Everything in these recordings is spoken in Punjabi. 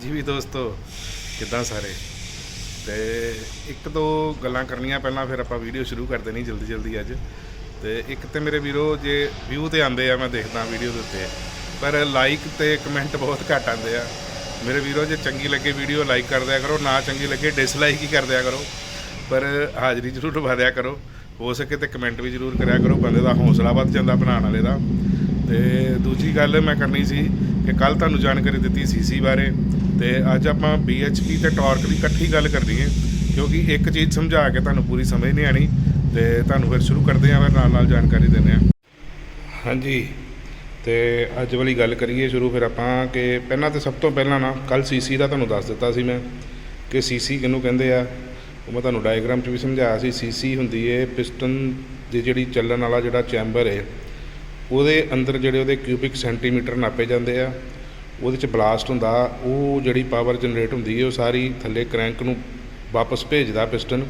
जी भी दोस्तों किदा सारे तो एक दो गल्लां करनियां पहलां फिर आपां वीडियो शुरू कर देनी जल्दी जल्दी अज। तो एक तो मेरे वीरो जे व्यू तो आते हैं, मैं देखदा वीडियो के उत्ते पर लाइक तो कमेंट बहुत घट आते हैं। मेरे वीरो जे चंगी लगे वीडियो लाइक कर दिया करो, ना चंगी लगे डिसलाइक ही कर दिया करो, पर हाज़री जरूर पा दिया करो। हो सके तो कमेंट भी जरूर कराया करो, बंदे का हौसला वध जाता बनाने वाले का। तो दूजी गल मैं करनी सी कि कल तुहानूं जानकारी दी CC बारे, तो अज आप BHP तो टॉर्क की इकट्ठी गल करनी है, क्योंकि एक चीज़ समझा के तुहानूं पूरी समझ नहीं आनी। तो तुहानूं फिर शुरू करते हैं, फिर नाल जानकारी देने। हाँ जी, तो अज वाली गल करिए शुरू फिर आपां कि पहला तो सब तो पहला ना कल CC का तुहानूं दस दिता सी मैं कि CC किहनूं कहंदे आ। वो मैं तुहानूं डायग्राम च भी समझाया सी। CC हुंदी है पिस्टन दी जिहड़ी चलण वाला जिहड़ा चैंबर है, ਉਹਦੇ अंदर ਜਿਹੜੇ ਉਹਦੇ क्यूबिक सेंटीमीटर नापे ਜਾਂਦੇ ਆ। ਉਹਦੇ 'ਚ ਬਲਾਸਟ ਹੁੰਦਾ, ਉਹ ਜਿਹੜੀ ਪਾਵਰ ਜਨਰੇਟ ਹੁੰਦੀ ਹੈ ਉਹ ਸਾਰੀ ਥੱਲੇ ਕ੍ਰੈਂਕ ਨੂੰ ਵਾਪਸ ਭੇਜਦਾ ਪਿਸਟਨ।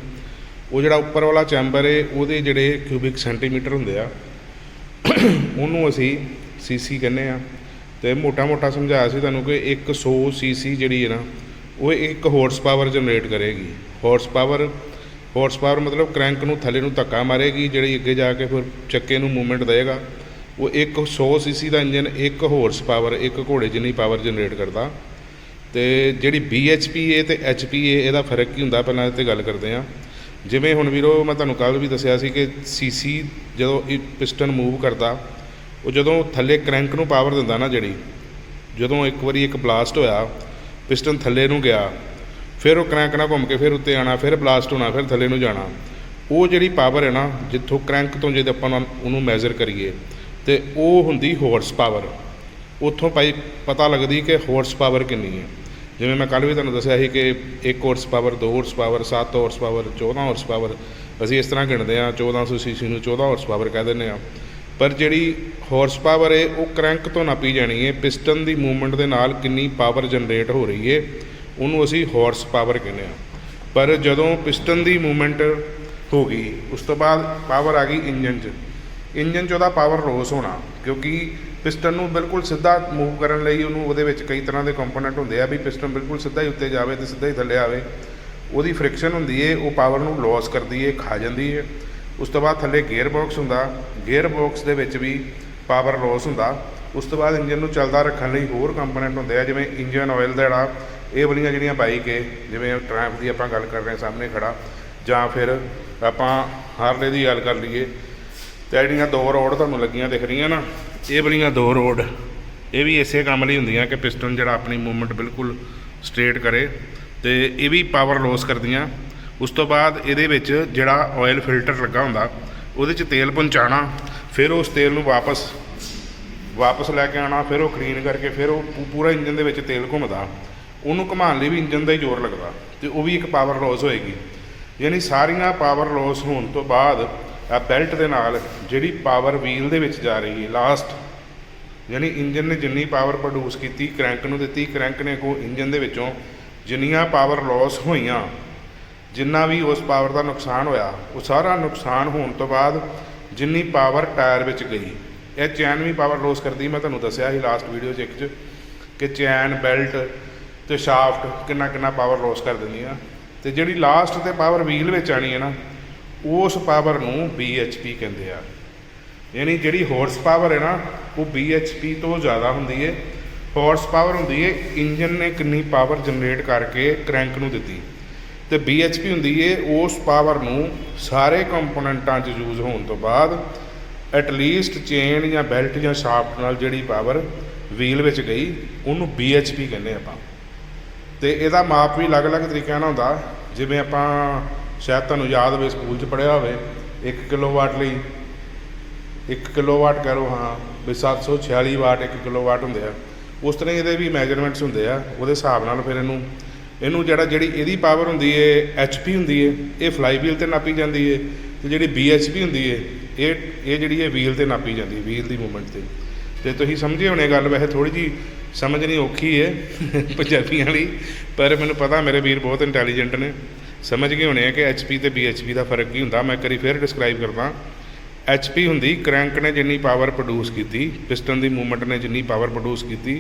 ਉਹ ਜਿਹੜਾ ਉੱਪਰ ਵਾਲਾ ਚੈਂਬਰ ਹੈ ਉਹਦੇ ਜਿਹੜੇ क्यूबिक सेंटीमीटर ਹੁੰਦੇ ਆ ਉਹਨੂੰ ਅਸੀਂ CC ਕਹਿੰਦੇ ਆ। ਅਤੇ ਮੋਟਾ ਮੋਟਾ ਸਮਝਾਇਆ ਸੀ ਤੁਹਾਨੂੰ ਕਿ 100 CC ਜਿਹੜੀ ਹੈ ਨਾ ਉਹ 1 ਹੌਰਸ ਪਾਵਰ ਜਨਰੇਟ ਕਰੇਗੀ। ਹੌਰਸ ਪਾਵਰ ਮਤਲਬ ਕ੍ਰੈਂਕ ਨੂੰ ਥੱਲੇ ਨੂੰ ਧੱਕਾ ਮਾਰੇਗੀ, ਜਿਹੜੀ ਅੱਗੇ ਜਾ ਕੇ ਫਿਰ ਚੱਕੇ ਨੂੰ ਮੂਵਮੈਂਟ ਦੇਵੇਗਾ। वो 100 CC का इंजन 1 हॉर्स पावर 1 घोड़े जिन्नी पावर जनरेट करता। तो जी BHP तो HP ਇਹਦਾ फर्क की होंगे, पहला इत्ते गल करते हैं। जिमें हुण वीरो मैं तुहानूं कल भी दसिया सी कि CC जदों पिस्टन मूव करता, वो जदों थल्ले क्रैंक नूं पावर दिंदा ना, जिहड़ी जदों एक बारी एक ब्लास्ट होया पिस्टन थल्ले नूं गया, फिर वो क्रैंक नाल घुम के फिर उत्ते आना, फिर ब्लास्ट होना, फिर थल्ले नूं जाना। वो जिहड़ी पावर है ना जिथों क्रैंक तो जे आपां उहनूं मैजर करिए तो वो होंदी हॉर्स पावर। उत्थों पाई पता लगती कि हॉर्स पावर कितनी है। जिवें मैं कल भी तुहानूं दस्सिया सी कि 1 horse power 2 horse power 7 horse power 14 horse power असीं इस तरह गिणदे आ। 1400 CC नूं 14 हॉर्स पावर कह दिंदे आ, पर जिहड़ी हॉर्स पावर है वो क्रैंक तो नापी जानी है। पिस्टन की मूवमेंट के नाल कितनी पावर जनरेट हो रही है उन्होंने असीं हॉर्स पावर कहने आ। पर जदों पिस्टन की मूवमेंट हो गई उस तो बाद पावर आ गई इंजन च। इंजन च पावर लॉस होना, क्योंकि पिस्टन नूं बिल्कुल सीधा मूव करन लई उहदे विच कई तरह के कंपोनेंट होंदे आ भी पिस्टन बिल्कुल सीधा ही उत्ते जावे ते सीधा ही थल्ले आवे। उहदी फ्रिक्शन हुंदी है, वो पावर नूं लॉस करदी है, खा जांदी है। उस तो बाद थल्ले गेयर बॉक्स हुंदा, गेयर बॉक्स दे विच भी पावर लॉस हुंदा। उस तो बाद इंजन नूं चलदा रखण लई होर कंपोनेंट हुंदे आ, जिवें इंजन ऑयल दा जिहड़ा ये वालियां जिहड़ियां बाइक है, जिवें ट्रायम्फ दी आपां गल कर रहे सामने खड़ा, जां फिर आपां हार्ले दी गल कर लईए। तो ਜਿਹੜੀਆਂ 2 ਰੋਡ ਤੁਹਾਨੂੰ ਲੱਗੀਆਂ दिख रही ना, ये वालियां 2 रोड ये भी इसे काम ਲਈ ਹੁੰਦੀਆਂ कि पिस्टन ਜਿਹੜਾ अपनी मूवमेंट बिल्कुल स्ट्रेट करे, तो ये भी पावर लॉस करदियाँ। उस तो बाद ਇਹਦੇ ਵਿੱਚ ਜਿਹੜਾ ऑयल फिल्टर लगा ਹੁੰਦਾ ਉਹਦੇ 'ਚ तेल पहुँचाना, फिर उस तेल ਨੂੰ वापस लैके आना, फिर वो क्लीन करके फिर वो पूरा इंजन ਦੇ ਵਿੱਚ तेल घुमदा, ਉਹਨੂੰ ਘੁਮਾਉਣ ਲਈ ਵੀ इंजन ਦਾ ਹੀ ਜ਼ੋਰ लगदा, तो वो भी एक पावर लॉस होएगी। यानी सारियां पावर लॉस होने तो बाद आ बैल्ट के नाल जिहड़ी पावर व्हील दे विच जा रही है लास्ट, यानी इंजन ने जिन्नी पावर प्रोड्यूस की क्रैंक नूं दित्ती, क्रैंक ने को इंजन दे विचों जिन्नियां पावर लॉस होईयां, जिन्ना भी उस पावर का नुकसान होया, वो सारा नुकसान होने तो बाद जिन्नी पावर टायर विच गई, यह चैन भी पावर लॉस करती। मैं तुहानूं दस्सिया सी लास्ट वीडियो च एक कि चैन बैल्ट तो शाफ्ट किन्ना पावर लॉस कर दिंदियां। तो जिहड़ी लास्ट ते पावर व्हील विच आनी है ना, उस पावर नूं BHP कहते हैं। यानी जिहड़ी हॉर्स पावर है ना वो BHP तो ज़्यादा हुंदी है। हॉर्स पावर हुंदी है इंजन ने कितनी पावर जनरेट करके क्रैंक नूं दित्ती, तो BHP हुंदी है उस पावर नूं सारे कंपोनेंटां च यूज़ होने तो बाद एटलीस्ट चेन या बैल्ट या शाफ्ट नाल जिहड़ी पावर व्हील विच गई उहनूं BHP कहने आपां। तो इहदा माप भी अलग अलग तरीक़े नाल हुंदा, जिवें आपां शायद तुहानूं याद होवे स्कूल च पढ़िया होवे 1 किलोवाट लई 1 किलोवाट कह लो, हाँ भी 746 वाट 1 किलोवाट हुंदे आ। उस तरह ये भी मैजरमेंट्स हुंदे आ, उहदे हिसाब नाल फिर इहनूं जिहड़ी इहदी पावर हुंदी है HP हुंदी है, ये फ्लाई व्हील ते नापी जांदी है, ते जिहड़ी BHP हुंदी है ये जिहड़ी है व्हील ते नापी जांदी है, व्हील दी मूवमेंट ते। तो तुसीं समझे होने गल, वैसे थोड़ी जी समझनी औखी है पंजाबियां लई, पर मैनूं पता मेरे वीर बहुत इंटैलीजेंट ने, समझ गए होने कि HP तो BHP का फर्क की होंदा। मैं करी फिर डिस्क्राइब करदा। HP हुंदी क्रैंक ने जिन्नी पावर प्रोड्यूस की, पिस्टन की मूवमेंट ने जिन्नी पावर प्रोड्यूस की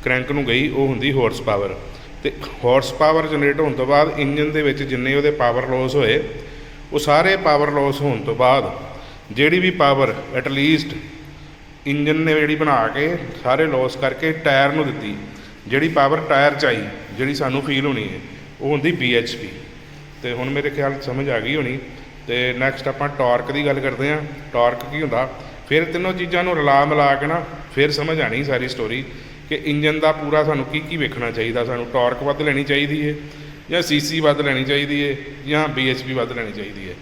क्रैंक नूं गई, वो हुंदी हॉर्स पावर। ਤੇ ਹਾਰਸ ਪਾਵਰ ਜਨਰੇਟ ਹੋਣ ਤੋਂ ਬਾਅਦ ਇੰਜਨ ਦੇ ਵਿੱਚ ਜਿੰਨੇ ਉਹਦੇ ਪਾਵਰ ਲੋਸ ਹੋਏ, ਉਹ ਸਾਰੇ ਪਾਵਰ ਲੋਸ ਹੋਣ ਤੋਂ ਬਾਅਦ ਜਿਹੜੀ ਵੀ ਪਾਵਰ ਐਟਲੀਸਟ ਇੰਜਨ ਨੇ ਜਿਹੜੀ ਬਣਾ ਕੇ ਸਾਰੇ ਲੋਸ ਕਰਕੇ ਟਾਇਰ ਨੂੰ ਦਿੱਤੀ, ਜਿਹੜੀ ਪਾਵਰ ਟਾਇਰ 'ਚ ਆਈ, ਜਿਹੜੀ ਸਾਨੂੰ ਫੀਲ ਹੋਣੀ ਹੈ, ਉਹ ਹੁੰਦੀ BHP। ਤੇ ਹੁਣ ਮੇਰੇ ਖਿਆਲ ਸਮਝ ਆ ਗਈ ਹੋਣੀ। ਤੇ ਨੈਕਸਟ ਆਪਾਂ ਟਾਰਕ ਦੀ ਗੱਲ ਕਰਦੇ ਹਾਂ। ਟਾਰਕ ਕੀ ਹੁੰਦਾ, ਫਿਰ ਤਿੰਨੋਂ ਚੀਜ਼ਾਂ ਨੂੰ ਰਲਾ ਮਿਲਾ ਕੇ ਨਾ ਫਿਰ ਸਮਝ ਆਣੀ ਸਾਰੀ ਸਟੋਰੀ ਕਿ ਇੰਜਨ ਦਾ ਪੂਰਾ ਸਾਨੂੰ ਕੀ ਵੇਖਣਾ ਚਾਹੀਦਾ। ਸਾਨੂੰ ਟਾਰਕ ਵੱਧ ਲੈਣੀ ਚਾਹੀਦੀ ਹੈ ਜਾਂ CC ਵੱਧ ਲੈਣੀ ਚਾਹੀਦੀ ਹੈ ਜਾਂ BHP ਵੱਧ ਲੈਣੀ ਚਾਹੀਦੀ ਹੈ।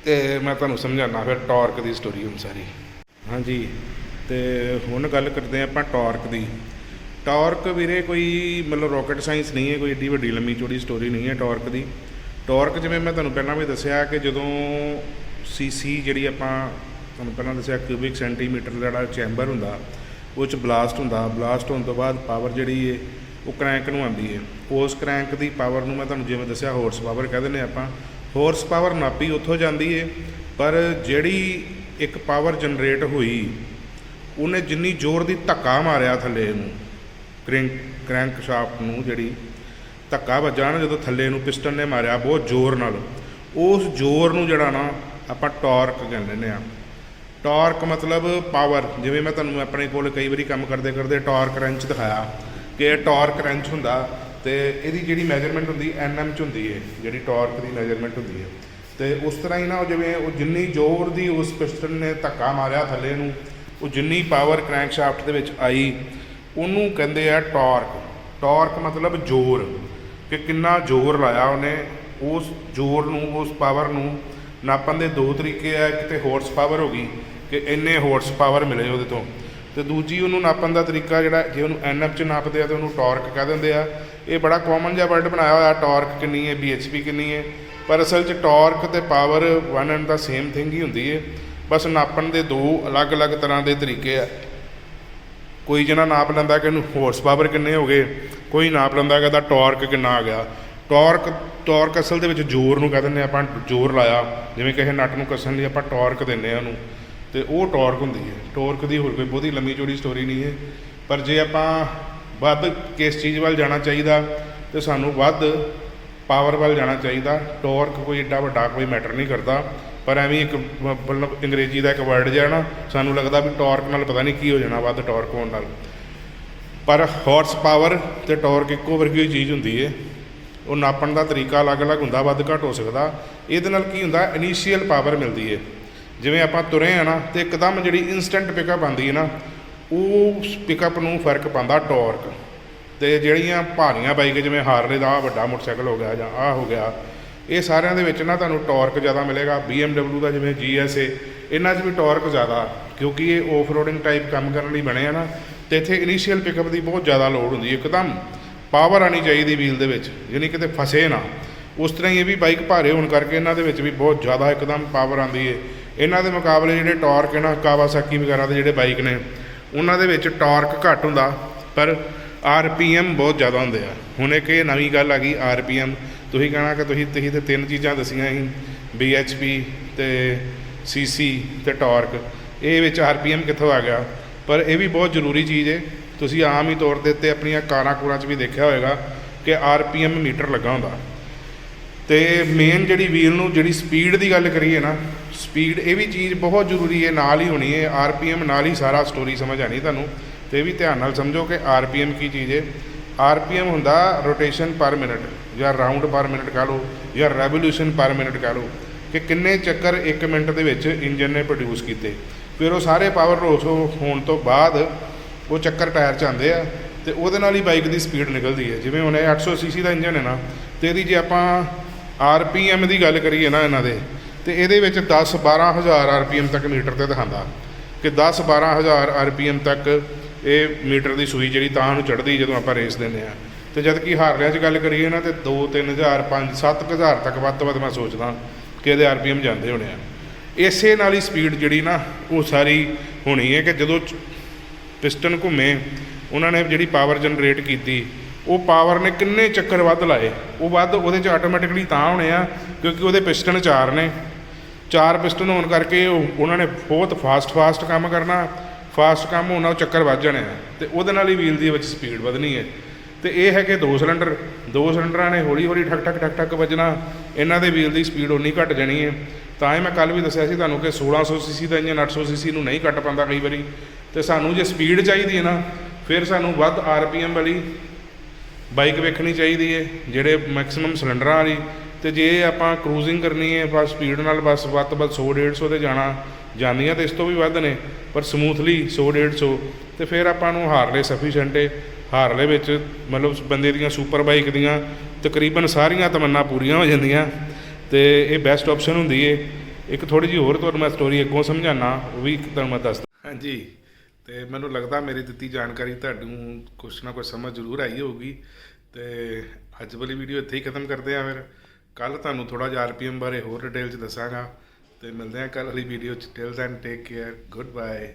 ਤੇ ਮੈਂ ਤੁਹਾਨੂੰ ਸਮਝਾਉਣਾ ਫਿਰ ਟਾਰਕ ਦੀ ਸਟੋਰੀ ਹੁਣ ਸਾਰੀ। ਹਾਂਜੀ, ਤੇ ਹੁਣ ਗੱਲ ਕਰਦੇ ਹਾਂ ਆਪਾਂ ਟਾਰਕ ਦੀ। ਟਾਰਕ ਵੀਰੇ ਕੋਈ ਮਤਲਬ ਰੋਕਟ ਸਾਇੰਸ ਨਹੀਂ ਹੈ, ਕੋਈ ਏਡੀ ਵੱਡੀ ਲੰਮੀ ਚੌੜੀ ਸਟੋਰੀ ਨਹੀਂ ਹੈ ਟਾਰਕ ਦੀ। ਟਾਰਕ ਜਿਵੇਂ ਮੈਂ ਤੁਹਾਨੂੰ ਪਹਿਲਾਂ ਵੀ ਦੱਸਿਆ ਕਿ ਜਦੋਂ CC ਜਿਹੜੀ ਆਪਾਂ ਤੁਹਾਨੂੰ ਪਹਿਲਾਂ ਦੱਸਿਆ ਕਿਊਬਿਕ ਸੈਂਟੀਮੀਟਰ ਦਾ ਜਿਹੜਾ ਚੈਂਬਰ ਹੁੰਦਾ, ਉਹ 'ਚ ਬਲਾਸਟ ਹੁੰਦਾ। ਬਲਾਸਟ ਹੋਣ ਤੋਂ ਬਾਅਦ ਪਾਵਰ ਜਿਹੜੀ ਹੈ ਉਹ ਕਰੈਂਕ ਨੂੰ ਆਉਂਦੀ ਹੈ। ਉਸ ਕਰੈਂਕ ਦੀ ਪਾਵਰ ਨੂੰ ਮੈਂ ਤੁਹਾਨੂੰ ਜਿਵੇਂ ਦੱਸਿਆ ਹਾਰਸ ਪਾਵਰ ਕਹਿ ਦਿੰਦੇ ਆਪਾਂ। ਹਾਰਸ ਪਾਵਰ ਨਾਪੀ ਉੱਥੋਂ ਜਾਂਦੀ ਹੈ, ਪਰ ਜਿਹੜੀ ਇੱਕ ਪਾਵਰ ਜਨਰੇਟ ਹੋਈ ਉਹਨੇ ਜਿੰਨੀ ਜ਼ੋਰ ਦੀ ਧੱਕਾ ਮਾਰਿਆ ਥੱਲੇ ਨੂੰ ਕਰੈਂਕ ਸ਼ਾਫਟ ਨੂੰ, ਜਿਹੜੀ ਧੱਕਾ ਵੱਜਾ ਨਾ ਜਦੋਂ ਥੱਲੇ ਨੂੰ ਪਿਸਟਨ ਨੇ ਮਾਰਿਆ ਬਹੁਤ ਜ਼ੋਰ ਨਾਲ, ਉਸ ਜ਼ੋਰ ਨੂੰ ਜਿਹੜਾ ਨਾ ਆਪਾਂ ਟਾਰਕ ਕਹਿੰਦੇ ਹਾਂ। ਟਾਰਕ ਮਤਲਬ ਪਾਵਰ। ਜਿਵੇਂ ਮੈਂ ਤੁਹਾਨੂੰ ਆਪਣੇ ਕੋਲ ਕਈ ਵਾਰੀ ਕੰਮ ਕਰਦੇ ਕਰਦੇ ਟਾਰਕ ਰੈਂਚ ਦਿਖਾਇਆ ਕਿ ਇਹ ਟਾਰਕ ਰੈਂਚ ਹੁੰਦਾ, ਤੇ ਇਹਦੀ ਜਿਹੜੀ ਮੈਜਰਮੈਂਟ ਹੁੰਦੀ NM 'ਚ ਹੁੰਦੀ ਹੈ, ਜਿਹੜੀ ਟਾਰਕ ਦੀ ਮੈਜਰਮੈਂਟ ਹੁੰਦੀ ਹੈ। ਤੇ ਉਸ ਤਰ੍ਹਾਂ ਹੀ ਨਾ ਉਹ ਜਿਵੇਂ ਉਹ ਜਿੰਨੀ ਜ਼ੋਰ ਦੀ ਉਸ ਪਿਸਟਨ ਨੇ ਧੱਕਾ ਮਾਰਿਆ ਥੱਲੇ ਨੂੰ, ਉਹ ਜਿੰਨੀ ਪਾਵਰ ਕਰੈਂਕ ਸ਼ਾਫਟ ਦੇ ਵਿੱਚ ਆਈ, ਉਹਨੂੰ ਕਹਿੰਦੇ ਆ ਟਾਰਕ। ਟਾਰਕ ਮਤਲਬ ਜ਼ੋਰ, ਕਿ ਕਿੰਨਾ ਜ਼ੋਰ ਲਾਇਆ ਉਹਨੇ। ਉਸ ਜ਼ੋਰ ਨੂੰ, ਉਸ ਪਾਵਰ ਨੂੰ ਨਾਪਣ ਦੇ ਦੋ ਤਰੀਕੇ ਆ। ਇੱਕ ਤਾਂ ਹਾਰਸ ਪਾਵਰ ਹੋ ਗਈ ਕਿ ਇੰਨੇ ਹਾਰਸ ਪਾਵਰ ਮਿਲੇ ਉਹਦੇ ਤੋਂ, ਤੇ ਦੂਜੀ ਉਹਨੂੰ ਨਾਪਣ ਦਾ ਤਰੀਕਾ ਜਿਹੜਾ ਜੇ ਉਹਨੂੰ NM 'ਚ ਨਾਪਦੇ ਆ ਤਾਂ ਉਹਨੂੰ ਟਾਰਕ ਕਹਿ ਦਿੰਦੇ ਆ। ਇਹ ਬੜਾ ਕਾਮਨ ਜਿਹਾ ਵਰਡ ਬਣਾਇਆ ਹੋਇਆ, ਟਾਰਕ ਕਿੰਨੀ ਹੈ, BHP ਕਿੰਨੀ ਹੈ, ਪਰ ਅਸਲ 'ਚ ਟਾਰਕ ਤੇ power one and the same thing ਹੀ ਹੁੰਦੀ ਹੈ। ਬਸ ਨਾਪਣ ਦੇ ਦੋ ਅਲੱਗ-ਅਲੱਗ ਤਰ੍ਹਾਂ ਦੇ ਤਰੀਕੇ ਆ। ਕੋਈ ਜਣਾ ਨਾਪ ਲੈਂਦਾ ਕਿ ਇਹਨੂੰ ਹਾਰਸ ਪਾਵਰ ਕਿੰਨੇ ਹੋ ਗਏ, ਕੋਈ ਨਾਪ ਲੈਂਦਾ ਕਿ ਇਹਦਾ ਟਾਰਕ ਕਿੰਨਾ ਆ ਗਿਆ। ਟਾਰਕ ਅਸਲ ਦੇ ਵਿੱਚ ਜ਼ੋਰ ਨੂੰ ਕਹਿ ਦਿੰਦੇ ਆਪਾਂ, ਜ਼ੋਰ ਲਾਇਆ। ਜਿਵੇਂ ਕਿਸੇ ਨਟ ਨੂੰ ਕੱਸਣ ਲਈ ਆਪਾਂ ਟਾਰਕ ਦਿੰਦੇ ਹਾਂ ਉਹਨੂੰ, ਤੇ ਉਹ ਟਾਰਕ ਹੁੰਦੀ ਹੈ। ਟਾਰਕ ਦੀ ਹੋਰ ਕੋਈ ਬਹੁਤੀ ਲੰਮੀ ਚੌੜੀ ਸਟੋਰੀ ਨਹੀਂ ਹੈ। ਪਰ ਜੇ ਆਪਾਂ ਵੱਧ ਕਿਸ ਚੀਜ਼ ਵੱਲ ਜਾਣਾ ਚਾਹੀਦਾ ਤੇ ਸਾਨੂੰ ਵੱਧ ਪਾਵਰ ਵੱਲ ਜਾਣਾ ਚਾਹੀਦਾ। ਟਾਰਕ ਕੋਈ ਏਡਾ ਵੱਡਾ ਕੋਈ ਮੈਟਰ ਨਹੀਂ ਕਰਦਾ, ਪਰ ਐਵੇਂ ਇੱਕ ਮਤਲਬ ਅੰਗਰੇਜ਼ੀ ਦਾ ਇੱਕ ਵਰਡ ਜਿਹਾ ਨਾ ਸਾਨੂੰ ਲੱਗਦਾ ਵੀ ਟਾਰਕ ਨਾਲ ਪਤਾ ਨਹੀਂ ਕੀ ਹੋ ਜਾਣਾ ਵੱਧ ਟਾਰਕ ਹੋਣ ਨਾਲ। ਪਰ ਹਾਰਸ ਪਾਵਰ ਤੇ ਟਾਰਕ ਇੱਕੋ ਵਰਗੀ ਚੀਜ਼ ਹੁੰਦੀ ਹੈ। ਉਹ ਨਾਪਣ ਦਾ ਤਰੀਕਾ ਅਲੱਗ-ਅਲੱਗ ਹੁੰਦਾ, ਵੱਧ ਘੱਟ ਹੋ ਸਕਦਾ। ਇਹਦੇ ਨਾਲ ਕੀ ਹੁੰਦਾ, ਇਨੀਸ਼ੀਅਲ ਪਾਵਰ ਮਿਲਦੀ ਹੈ। ਜਿਵੇਂ ਆਪਾਂ ਤੁਰੇ ਆ ਨਾ ਤੇ ਇੱਕਦਮ ਜਿਹੜੀ ਇਨਸਟੈਂਟ ਪਿਕਅਪ ਆਉਂਦੀ ਹੈ ਨਾ, ਉਹ ਪਿਕਅਪ ਨੂੰ ਫਰਕ ਪਾਉਂਦਾ ਟਾਰਕ। ਤੇ ਜਿਹੜੀਆਂ ਭਾਰੀਆਂ ਬਾਈਕ ਜਿਵੇਂ ਹਾਰਲੇ ਦਾ ਵੱਡਾ ਮੋਟਰਸਾਈਕਲ ਹੋ ਗਿਆ ਜਾਂ ਆਹ ਹੋ ਗਿਆ, ਇਹ ਸਾਰਿਆਂ ਦੇ ਵਿੱਚ ਨਾ ਤੁਹਾਨੂੰ ਟਾਰਕ ਜ਼ਿਆਦਾ ਮਿਲੇਗਾ। BMW ਦਾ ਜਿਵੇਂ GSA, ਇਹਨਾਂ 'ਚ ਵੀ ਟਾਰਕ ਜ਼ਿਆਦਾ, ਕਿਉਂਕਿ ਇਹ ਆਫ ਰੋਡਿੰਗ ਟਾਈਪ ਕੰਮ ਕਰਨ ਲਈ ਬਣੇ ਆ ਨਾ, ਤੇ ਇੱਥੇ ਇਨੀਸ਼ੀਅਲ ਪਿਕਅਪ ਦੀ ਬਹੁਤ ਜ਼ਿਆਦਾ ਲੋੜ ਹੁੰਦੀ ਹੈ। ਇੱਕਦਮ ਪਾਵਰ ਆਉਣੀ ਚਾਹੀਦੀ ਵੀਲ ਦੇ ਵਿੱਚ, ਯਾਨੀ ਕਿਤੇ ਫਸੇ ਨਾ। ਉਸ ਤਰ੍ਹਾਂ ਹੀ ਇਹ ਵੀ ਬਾਈਕ ਭਾਰੇ ਹੋਣ ਕਰਕੇ ਇਹਨਾਂ ਦੇ ਵਿੱਚ ਵੀ ਬਹੁਤ ਜ਼ਿਆਦਾ ਇੱਕਦਮ ਪਾਵਰ ਆਉਂਦੀ ਹੈ। ਇਹਨਾਂ ਦੇ ਮੁਕਾਬਲੇ ਜਿਹੜੇ ਟਾਰਕ ਹੈ ਨਾ, ਕਾਵਾਸਾਕੀ ਵਗੈਰਾ ਦੇ ਜਿਹੜੇ ਬਾਈਕ ਨੇ, ਉਹਨਾਂ ਦੇ ਵਿੱਚ ਟਾਰਕ ਘੱਟ ਹੁੰਦਾ, ਪਰ RPM ਬਹੁਤ ਜ਼ਿਆਦਾ ਹੁੰਦੇ ਆ। ਹੁਣ ਇੱਕ ਇਹ ਨਵੀਂ ਗੱਲ ਆ ਗਈ RPM। ਤੁਸੀਂ ਕਹਿਣਾ ਕਿ ਤੁਸੀਂ ਤੇ ਤਿੰਨ ਚੀਜ਼ਾਂ ਦੱਸੀਆਂ ਸੀ, BHP ਤੇ CC ਤੇ ਟਾਰਕ, ਇਹ ਵਿੱਚ RPM ਕਿੱਥੋਂ ਆ ਗਿਆ? ਪਰ ਇਹ ਵੀ ਬਹੁਤ ਜ਼ਰੂਰੀ ਚੀਜ਼ ਹੈ। ਤੁਸੀਂ ਆਮ ਹੀ ਤੌਰ ਦੇ ਉੱਤੇ ਆਪਣੀਆਂ ਕਾਰਾਂ 'ਚ ਵੀ ਦੇਖਿਆ ਹੋਏਗਾ ਕਿ RPM ਮੀਟਰ ਲੱਗਾ ਹੁੰਦਾ। ਤੇ ਮੇਨ ਜਿਹੜੀ ਵੀਲ ਨੂੰ ਜਿਹੜੀ ਸਪੀਡ ਦੀ ਗੱਲ ਕਰੀਏ ਨਾ, ਸਪੀਡ ਇਹ ਵੀ ਚੀਜ਼ ਬਹੁਤ ਜ਼ਰੂਰੀ ਹੈ, ਨਾਲ ਹੀ ਹੋਣੀ ਹੈ। RPM ਨਾਲ ਹੀ ਸਾਰਾ ਸਟੋਰੀ ਸਮਝ ਆਣੀ ਤੁਹਾਨੂੰ। ਤੇ ਇਹ ਵੀ ਧਿਆਨ ਨਾਲ ਸਮਝੋ ਕਿ RPM ਕੀ ਚੀਜ਼ ਹੈ। RPM ਹੁੰਦਾ ਰੋਟੇਸ਼ਨ ਪਰ ਮਿੰਟ, ਜਾਂ ਰਾਊਂਡ ਪਰ ਮਿੰਟ ਕਹਿ ਲਓ, ਜਾਂ ਰੈਵੋਲੂਸ਼ਨ ਪਰ ਮਿੰਟ ਕਹਿ ਲਓ, ਕਿ ਕਿੰਨੇ ਚੱਕਰ 1 ਮਿੰਟ ਦੇ ਵਿੱਚ ਇੰਜਨ ਨੇ ਪ੍ਰੋਡਿਊਸ ਕੀਤੇ। ਫਿਰ ਉਹ ਸਾਰੇ ਪਾਵਰ ਲੋਸ ਹੋਣ ਤੋਂ ਬਾਅਦ ਉਹ ਚੱਕਰ ਟਾਇਰ 'ਚ ਆਉਂਦੇ ਆ, ਤੇ ਉਹਦੇ ਨਾਲ ਹੀ ਬਾਈਕ ਦੀ ਸਪੀਡ ਨਿਕਲਦੀ ਹੈ। ਜਿਵੇਂ ਹੁਣ ਇਹ 800 cc ਦਾ ਇੰਜਨ ਹੈ ਨਾ, ਤੇ ਇਹਦੀ ਜੇ ਆਪਾਂ RPM ਦੀ ਗੱਲ ਕਰੀਏ ਨਾ ਇਹਨਾਂ ਦੇ, ਤੇ ਇਹਦੇ ਵਿੱਚ 10-12 ਹਜ਼ਾਰ RPM ਤੱਕ ਮੀਟਰ 'ਤੇ ਦਿਖਾਉਂਦਾ ਕਿ 10-12 ਹਜ਼ਾਰ RPM ਤੱਕ ਇਹ ਮੀਟਰ ਦੀ ਸੂਈ ਜਿਹੜੀ ਤਾਂ ਨੂੰ ਚੜ੍ਹਦੀ ਜਦੋਂ ਆਪਾਂ ਰੇਸ ਦਿੰਦੇ ਹਾਂ। ਤੇ ਜਦ ਕਿ ਹਾਰਲਿਆਂ 'ਚ ਗੱਲ ਕਰੀਏ ਨਾ, ਤੇ 2-3 ਹਜ਼ਾਰ 5-7 ਹਜ਼ਾਰ ਤੱਕ ਵੱਧ ਤੋਂ ਵੱਧ ਮੈਂ ਸੋਚਦਾ ਕਿ ਇਹਦੇ RPM ਜਾਂਦੇ ਹੋਣੇ ਆ। ਇਸੇ ਨਾਲ ਹੀ ਸਪੀਡ ਜਿਹੜੀ ਨਾ ਉਹ ਸਾਰੀ ਹੋਣੀ ਹੈ ਕਿ ਜਦੋਂ ਪਿਸਟਨ ਘੁੰਮੇ, ਉਹਨਾਂ ਨੇ ਜਿਹੜੀ ਪਾਵਰ ਜਨਰੇਟ ਕੀਤੀ, ਉਹ ਪਾਵਰ ਨੇ ਕਿੰਨੇ ਚੱਕਰ ਵੱਧ ਲਾਏ, ਉਹ ਵੱਧ ਉਹਦੇ 'ਚ ਆਟੋਮੈਟਿਕਲੀ ਤਾਂ ਹੋਣੇ ਆ ਕਿਉਂਕਿ ਉਹਦੇ ਪਿਸਟਨ 4 ਨੇ। 4 ਪਿਸਟਨ ਹੋਣ ਕਰਕੇ ਉਹਨਾਂ ਨੇ ਬਹੁਤ ਫਾਸਟ ਕੰਮ ਕਰਨਾ। ਫਾਸਟ ਕੰਮ ਹੋਣਾ, ਉਹ ਚੱਕਰ ਵੱਧ ਜਾਣੇ ਆ, ਤੇ ਉਹਦੇ ਨਾਲ ਹੀ ਵੀਲ ਦੀ ਵਿੱਚ ਸਪੀਡ ਵਧਣੀ ਹੈ। ਤੇ ਇਹ ਹੈਗੇ 2 ਸਿਲੰਡਰ। 2 ਸਿਲੰਡਰਾਂ ਨੇ ਹੌਲੀ ਹੌਲੀ ਠਕ ਠਕ ਠਕ ਠਕ ਵੱਜਣਾ, ਇਹਨਾਂ ਦੇ ਵੀਲ ਦੀ ਸਪੀਡ ਉਨੀ ਘਟ ਜਾਣੀ ਹੈ। ਤਾਂ ਹੀ ਮੈਂ ਕੱਲ ਵੀ ਦੱਸਿਆ ਸੀ ਤੁਹਾਨੂੰ ਕਿ 1600 ਸੀਸੀ ਦਾ ਇੰਜਨ 800 ਸੀਸੀ ਨੂੰ ਨਹੀਂ ਕੱਟ ਪਾਉਂਦਾ ਕਈ ਵਾਰੀ। ਤੇ ਸਾਨੂੰ ਜੇ ਸਪੀਡ ਚਾਹੀਦੀ ਹੈ ਨਾ, ਫਿਰ ਸਾਨੂੰ ਵੱਧ RPM ਵਾਲੀ ਬਾਈਕ ਵੇਖਣੀ ਚਾਹੀਦੀ ਹੈ, ਜਿਹੜੇ ਮੈਕਸਿਮਮ ਸਿਲੰਡਰਾਂ ਵਾਲੀ। ਤੇ ਜੇ ਆਪਾਂ ਕਰੂਜ਼ਿੰਗ ਕਰਨੀ ਹੈ ਬਸ ਸਪੀਡ ਨਾਲ, ਬਸ ਵੱਧ ਤੋਂ ਵੱਧ 100-150 ਤੇ ਜਾਂਦੀਆਂ ਤਾਂ ਇਸ ਤੋਂ ਵੀ ਵੱਧ ਨੇ, ਪਰ ਸਮੂਥਲੀ 100-150, ਤੇ ਫਿਰ ਆਪਾਂ ਨੂੰ ਹਾਰਲੇ ਸਫੀਸ਼ੈਂਟ ਹੈ। ਹਾਰਲੇ ਵਿੱਚ ਮਤਲਬ ਬੰਦੇ ਦੀਆਂ ਸੁਪਰ ਬਾਈਕ ਦੀਆਂ ਤਕਰੀਬਨ ਸਾਰੀਆਂ ਤਮੰਨਾ ਪੂਰੀਆਂ ਹੋ ਜਾਂਦੀਆਂ, ਤੇ ਇਹ ਬੈਸਟ ਆਪਸ਼ਨ ਹੁੰਦੀ ਹੈ। ਇੱਕ ਥੋੜ੍ਹੀ ਜਿਹੀ ਹੋਰ ਤੁਹਾਨੂੰ ਮੈਂ ਸਟੋਰੀ ਅੱਗੋਂ ਸਮਝਾਉਣਾ, ਉਹ ਵੀ ਤੁਹਾਨੂੰ ਮੈਂ ਦੱਸਦਾ। ਹਾਂਜੀ, ਤੇ ਮੈਨੂੰ ਲੱਗਦਾ ਮੇਰੀ ਦਿੱਤੀ ਜਾਣਕਾਰੀ ਤੁਹਾਨੂੰ ਕੁਛ ਨਾ ਕੁਛ ਸਮਝ ਜ਼ਰੂਰ ਆਈ ਹੋਊਗੀ। ਤੇ ਅੱਜ ਵਾਲੀ ਵੀਡੀਓ ਇੱਥੇ ਹੀ ਖਤਮ ਕਰਦੇ ਹਾਂ। ਫਿਰ ਕੱਲ੍ਹ ਤੁਹਾਨੂੰ ਥੋੜ੍ਹਾ ਜਿਹਾ RPM ਬਾਰੇ ਹੋਰ ਡਿਟੇਲ 'ਚ ਦੱਸਾਂਗਾ, ਤੇ ਮਿਲਦੇ ਹਾਂ ਕੱਲ੍ਹ ਵਾਲੀ ਵੀਡੀਓ 'ਚ। Till then take care, good bye.